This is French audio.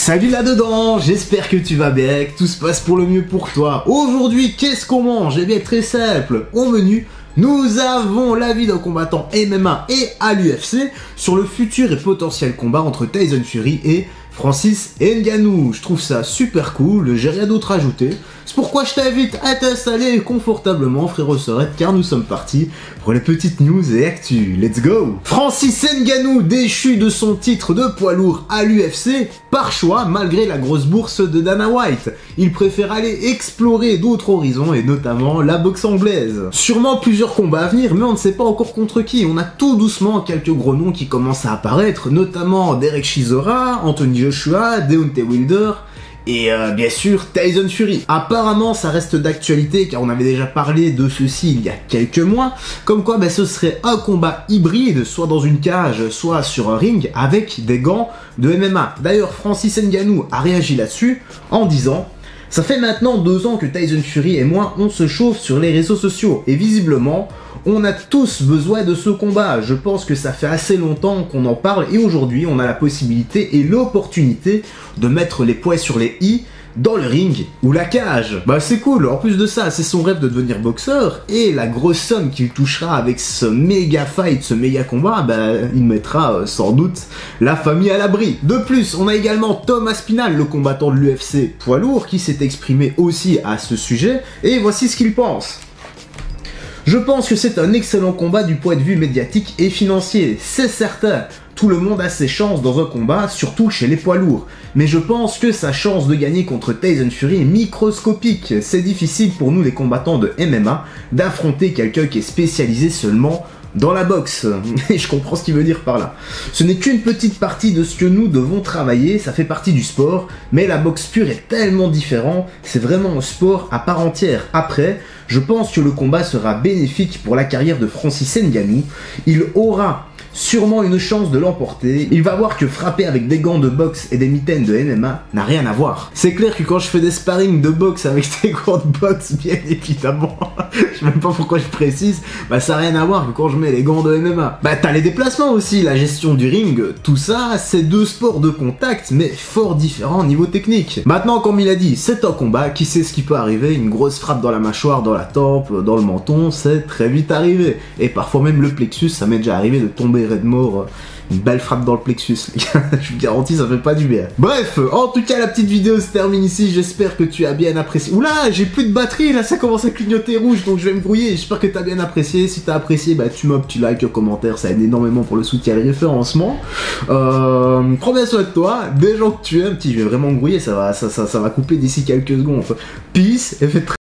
Salut là-dedans, j'espère que tu vas bien, que tout se passe pour le mieux pour toi. Aujourd'hui, qu'est-ce qu'on mange? Eh bien, très simple. Au menu, nous avons l'avis d'un combattant MMA et à l'UFC sur le futur et potentiel combat entre Tyson Fury et Francis Ngannou. Je trouve ça super cool, j'ai rien d'autre à ajouter. C'est pourquoi je t'invite à t'installer confortablement, frérot Sorette, car nous sommes partis pour les petites news et actu. Let's go! Francis Ngannou, déchu de son titre de poids lourd à l'UFC, par choix, malgré la grosse bourse de Dana White. Il préfère aller explorer d'autres horizons, et notamment la boxe anglaise. Sûrement plusieurs combats à venir, mais on ne sait pas encore contre qui. On a tout doucement quelques gros noms qui commencent à apparaître, notamment Derek Chisora, Anthony Joshua, Deontay Wilder, et bien sûr Tyson Fury. Apparemment ça reste d'actualité car on avait déjà parlé de ceci il y a quelques mois, comme quoi ce serait un combat hybride, soit dans une cage, soit sur un ring, avec des gants de MMA. D'ailleurs Francis Ngannou a réagi là-dessus en disant: ça fait maintenant 2 ans que Tyson Fury et moi on se chauffe sur les réseaux sociaux et visiblement on a tous besoin de ce combat. Je pense que ça fait assez longtemps qu'on en parle et aujourd'hui on a la possibilité et l'opportunité de mettre les points sur les i dans le ring ou la cage. C'est cool, en plus de ça, c'est son rêve de devenir boxeur et la grosse somme qu'il touchera avec ce méga fight, ce méga combat, il mettra sans doute la famille à l'abri. De plus, on a également Tom Aspinall, le combattant de l'UFC poids lourd, qui s'est exprimé aussi à ce sujet et voici ce qu'il pense. Je pense que c'est un excellent combat du point de vue médiatique et financier, c'est certain. Tout le monde a ses chances dans un combat, surtout chez les poids lourds. Mais je pense que sa chance de gagner contre Tyson Fury est microscopique. C'est difficile pour nous les combattants de MMA d'affronter quelqu'un qui est spécialisé seulement dans la boxe. Et je comprends ce qu'il veut dire par là. Ce n'est qu'une petite partie de ce que nous devons travailler, ça fait partie du sport, mais la boxe pure est tellement différent, c'est vraiment un sport à part entière. Après, je pense que le combat sera bénéfique pour la carrière de Francis Ngannou. Il aura sûrement une chance de l'emporter. Il va voir que frapper avec des gants de boxe et des mitaines de MMA n'a rien à voir. C'est clair que quand je fais des sparring de boxe avec des gants de boxe, bien évidemment, je sais même pas pourquoi je précise, ça n'a rien à voir que quand je mets les gants de MMA. T'as les déplacements aussi, la gestion du ring, tout ça, c'est 2 sports de contact, mais fort différents au niveau technique. Maintenant, comme il a dit, c'est un combat, qui sait ce qui peut arriver, une grosse frappe dans la mâchoire, dans la tempe, dans le menton, c'est très vite arrivé. Et parfois même le plexus, ça m'est déjà arrivé de tomber de mort, une belle frappe dans le plexus, les gars. Je vous garantis, ça fait pas du bien. Bref, en tout cas, la petite vidéo se termine ici. J'espère que tu as bien apprécié. Oula, j'ai plus de batterie, là, ça commence à clignoter rouge, donc je vais me brouiller. J'espère que tu as bien apprécié. Si tu as apprécié, tu mets un petit like, un commentaire, ça aide énormément pour le soutien et le référencement. Prends bien soin de toi, des gens que tu aimes. Je vais vraiment me brouiller, ça va couper d'ici quelques secondes. Peace, et faites très